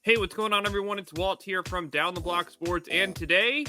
Hey, what's going on, everyone? It's Walt here from Down the Block Sports, and today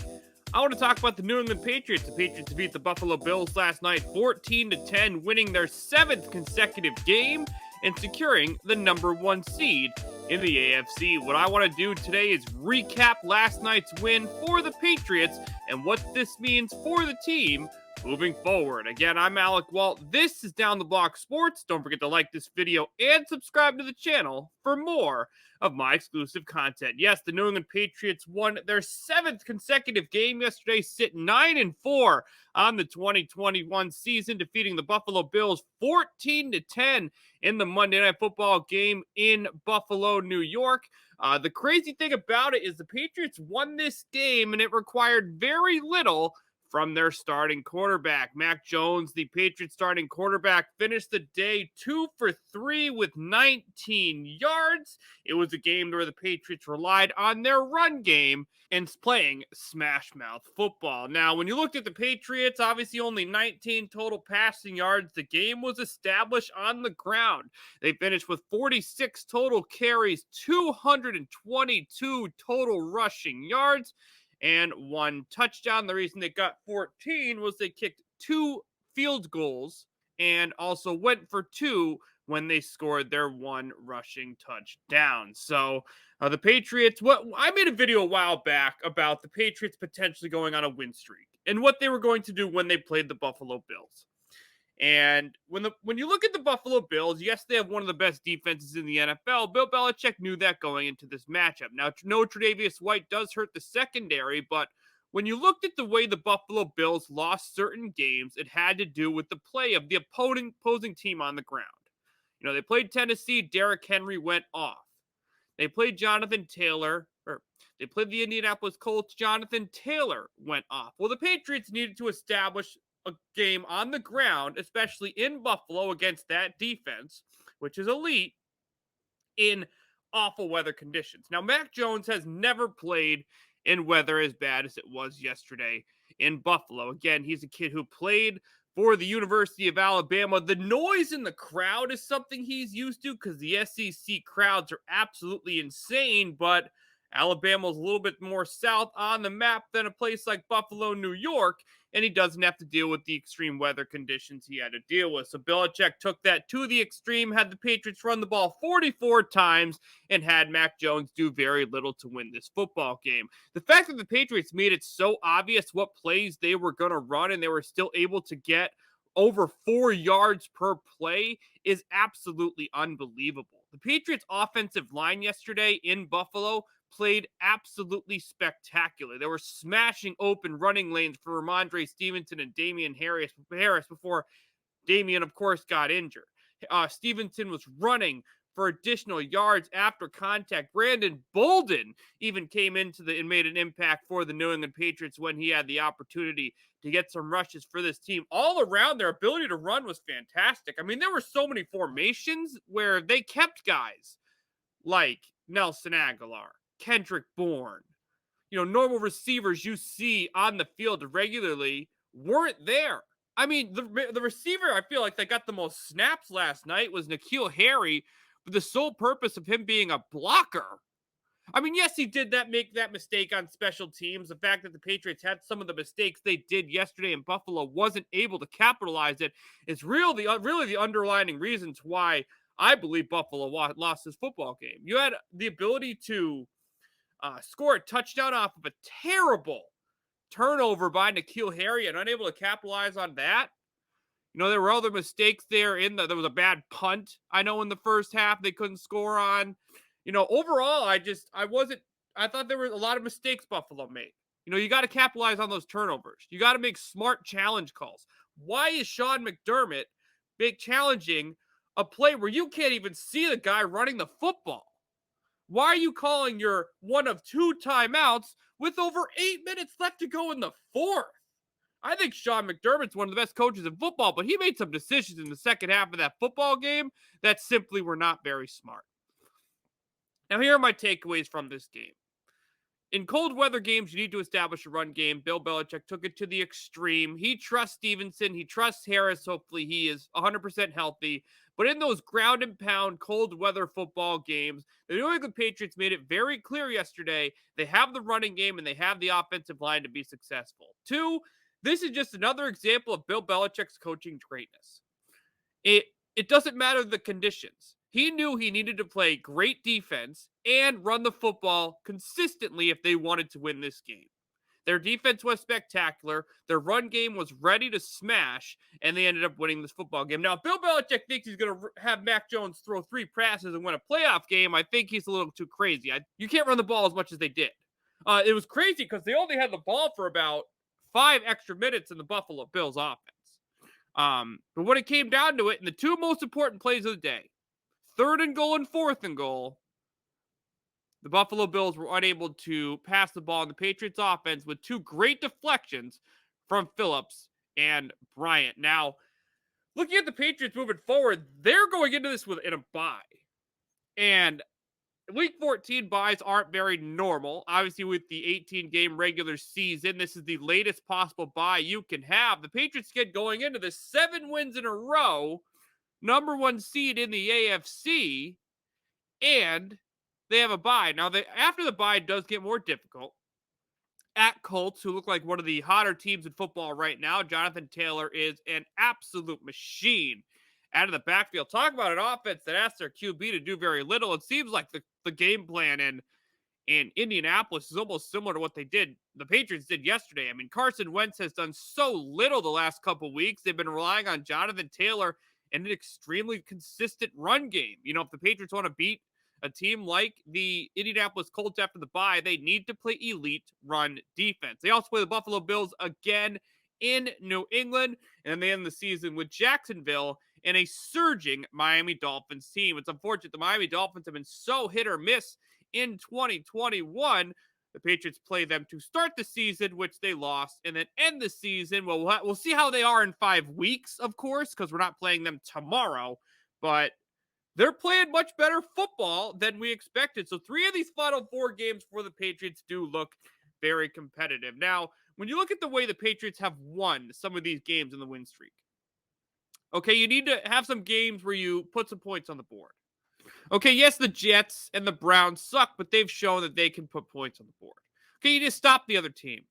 I want to talk about the New England Patriots. The Patriots beat the Buffalo Bills last night 14-10, winning their seventh consecutive game and securing the number one seed in the AFC. What I want to do today is recap last night's win for the Patriots and what this means for the team moving forward. Again, I'm Alec Walt. This is Down the Block Sports. Don't forget to like this video and subscribe to the channel for more of my exclusive content. Yes, the New England Patriots won their seventh consecutive game yesterday, sitting 9-4 on the 2021 season, defeating the Buffalo Bills 14-10 in the Monday Night Football game in Buffalo, New York. The crazy thing about it is the Patriots won this game, and it required very little from their starting quarterback. Mac Jones, the Patriots starting quarterback, finished the day 2 for 3 with 19 yards. It was a game where the Patriots relied on their run game and playing smash mouth football. Now, when you looked at the Patriots, obviously only 19 total passing yards. The game was established on the ground. They finished with 46 total carries, 222 total rushing yards, and one touchdown. The reason they got 14 was they kicked 2 field goals and also went for 2 when they scored their 1 rushing touchdown. So the Patriots, I made a video a while back about the Patriots potentially going on a win streak and what they were going to do when they played the Buffalo Bills. And when you look at the Buffalo Bills, yes, they have one of the best defenses in the NFL. Bill Belichick knew that going into this matchup. Now, no Tre'Davious White does hurt the secondary, but when you looked at the way the Buffalo Bills lost certain games, it had to do with the play of the opposing team on the ground. You know, they played Tennessee, Derrick Henry went off. They played they played the Indianapolis Colts, Jonathan Taylor went off. Well, the Patriots needed to establish a game on the ground, especially in Buffalo against that defense, which is elite, in awful weather conditions. Now, Mac Jones has never played in weather as bad as it was yesterday in Buffalo. Again, he's a kid who played for the University of Alabama. The noise in the crowd is something he's used to because the SEC crowds are absolutely insane, but Alabama's a little bit more south on the map than a place like Buffalo, New York, and he doesn't have to deal with the extreme weather conditions he had to deal with. So Belichick took that to the extreme, had the Patriots run the ball 44 times, and had Mac Jones do very little to win this football game. The fact that the Patriots made it so obvious what plays they were going to run, and they were still able to get over 4 yards per play is absolutely unbelievable. The Patriots' offensive line yesterday in Buffalo played absolutely spectacular. They were smashing open running lanes for Ramondre Stevenson and Damian Harris before Damian, of course, got injured. Stevenson was running for additional yards after contact. Brandon Bolden even came and made an impact for the New England Patriots when he had the opportunity to get some rushes for this team. All around, their ability to run was fantastic. I mean, there were so many formations where they kept guys like Nelson Aguilar, Kendrick Bourne, normal receivers you see on the field regularly weren't there. I mean, the receiver I feel like that got the most snaps last night was N'Keal Harry, for the sole purpose of him being a blocker. I mean, yes, he did make that mistake on special teams. The fact that the Patriots had some of the mistakes they did yesterday in Buffalo wasn't able to capitalize it is really the underlying reasons why I believe Buffalo lost this football game. You had the ability to score a touchdown off of a terrible turnover by N'Keal Harry and unable to capitalize on that. There were other mistakes there. There was a bad punt, I know, in the first half they couldn't score on. Overall, I thought there were a lot of mistakes Buffalo made. You got to capitalize on those turnovers. You got to make smart challenge calls. Why is Sean McDermott challenging a play where you can't even see the guy running the football? Why are you calling your one of 2 timeouts with over 8 minutes left to go in the fourth? I think Sean McDermott's one of the best coaches in football, but he made some decisions in the second half of that football game that simply were not very smart. Now, here are my takeaways from this game. In cold weather games, you need to establish a run game. Bill Belichick took it to the extreme. He trusts Stevenson. He trusts Harris. Hopefully, he is 100% healthy. But in those ground and pound cold weather football games, the New England Patriots made it very clear yesterday they have the running game and they have the offensive line to be successful. Two, this is just another example of Bill Belichick's coaching greatness. It it doesn't matter the conditions. He knew he needed to play great defense and run the football consistently if they wanted to win this game. Their defense was spectacular. Their run game was ready to smash, and they ended up winning this football game. Now, Bill Belichick thinks he's going to have Mac Jones throw 3 passes and win a playoff game. I think he's a little too crazy. You can't run the ball as much as they did. It was crazy because they only had the ball for about 5 extra minutes in the Buffalo Bills offense. But when it came down to it, in the 2 most important plays of the day, 3rd and goal and 4th and goal, the Buffalo Bills were unable to pass the ball in the Patriots offense with 2 great deflections from Phillips and Bryant. Now, looking at the Patriots moving forward, they're going into this in a bye. And Week 14 buys aren't very normal. Obviously, with the 18-game regular season, this is the latest possible bye you can have. The Patriots get going into this 7 wins in a row, number 1 seed in the AFC, and they have a bye. Now, after the bye, it does get more difficult. At Colts, who look like one of the hotter teams in football right now, Jonathan Taylor is an absolute machine out of the backfield. Talk about an offense that asks their QB to do very little. It seems like the game plan in Indianapolis is almost similar to what the Patriots did yesterday. I mean, Carson Wentz has done so little the last couple weeks. They've been relying on Jonathan Taylor and an extremely consistent run game. You know, if the Patriots want to beat a team like the Indianapolis Colts after the bye, they need to play elite run defense. They also play the Buffalo Bills again in New England, and then they end the season with Jacksonville and a surging Miami Dolphins team. It's unfortunate the Miami Dolphins have been so hit or miss in 2021. The Patriots play them to start the season, which they lost, and then end the season. Well, we'll see how they are in 5 weeks, of course, because we're not playing them tomorrow, but they're playing much better football than we expected. So 3 of these final 4 games for the Patriots do look very competitive. Now, when you look at the way the Patriots have won some of these games in the win streak, okay, you need to have some games where you put some points on the board. Okay, yes, the Jets and the Browns suck, but they've shown that they can put points on the board. Okay, you just stop the other team.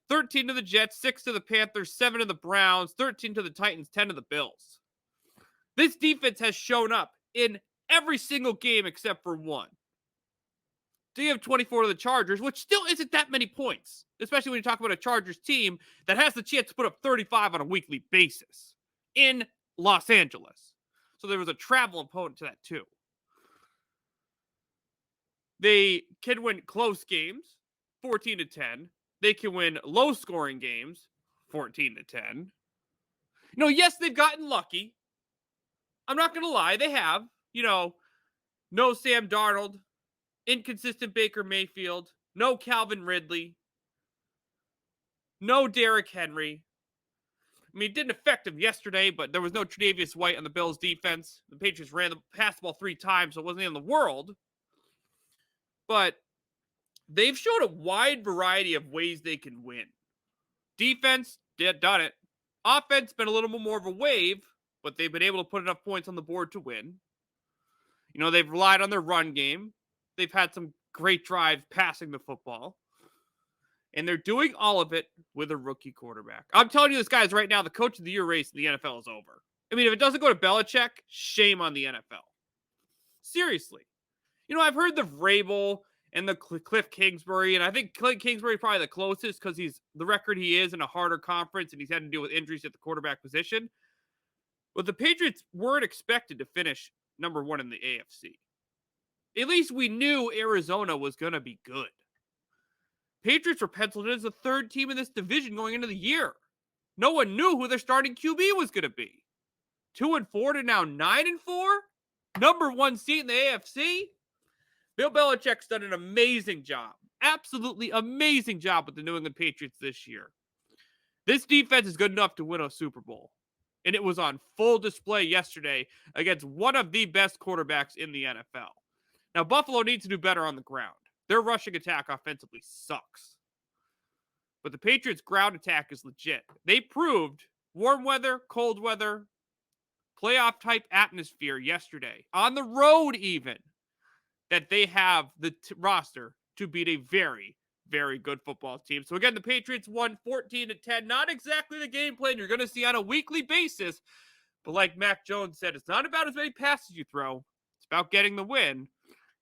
13 to the Jets, 6 to the Panthers, 7 to the Browns, 13 to the Titans, 10 to the Bills. This defense has shown up in every single game except for 1. So you have 24 to the Chargers, which still isn't that many points, especially when you talk about a Chargers team that has the chance to put up 35 on a weekly basis in Los Angeles. So there was a travel opponent to that too. They can win close games, 14 to 10. They can win low-scoring games, 14 to 10. Yes, they've gotten lucky. I'm not going to lie, they have. No Sam Darnold, inconsistent Baker Mayfield, no Calvin Ridley, no Derrick Henry. I mean, it didn't affect him yesterday, but there was no Tre'Davious White on the Bills' defense. The Patriots passed the ball 3 times, so it wasn't in the world. But they've showed a wide variety of ways they can win. Defense, done it. Offense, been a little bit more of a wave, but they've been able to put enough points on the board to win. They've relied on their run game. They've had some great drives passing the football. And they're doing all of it with a rookie quarterback. I'm telling you this, guys, right now, the coach of the year race in the NFL is over. I mean, if it doesn't go to Belichick, shame on the NFL. Seriously. I've heard the Vrabel and the Cliff Kingsbury, and I think Cliff Kingsbury probably the closest because he's the record he is in a harder conference, and he's had to deal with injuries at the quarterback position. But the Patriots weren't expected to finish number 1 in the AFC. At least we knew Arizona was going to be good. Patriots were penciled in as the 3rd team in this division going into the year. No one knew who their starting QB was going to be. 2-4 to now 9-4? Number 1 seed in the AFC? Bill Belichick's done an amazing job. Absolutely amazing job with the New England Patriots this year. This defense is good enough to win a Super Bowl. And it was on full display yesterday against one of the best quarterbacks in the NFL. Now, Buffalo needs to do better on the ground. Their rushing attack offensively sucks. But the Patriots' ground attack is legit. They proved warm weather, cold weather, playoff type atmosphere yesterday, on the road even, that they have the roster to beat a very, very good football team. So again, the Patriots won 14-10. Not exactly the game plan you're going to see on a weekly basis, but like Mac Jones said, it's not about as many passes you throw. It's about getting the win.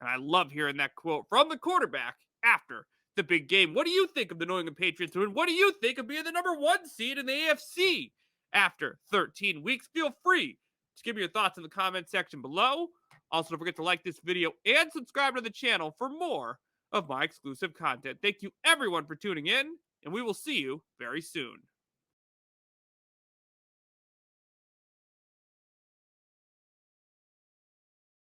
And I love hearing that quote from the quarterback after the big game. What do you think of the New England Patriots win? What do you think of being the number 1 seed in the AFC after 13 weeks? Feel free to give me your thoughts in the comment section below. Also, don't forget to like this video and subscribe to the channel for more of my exclusive content. Thank you, everyone, for tuning in, and we will see you very soon.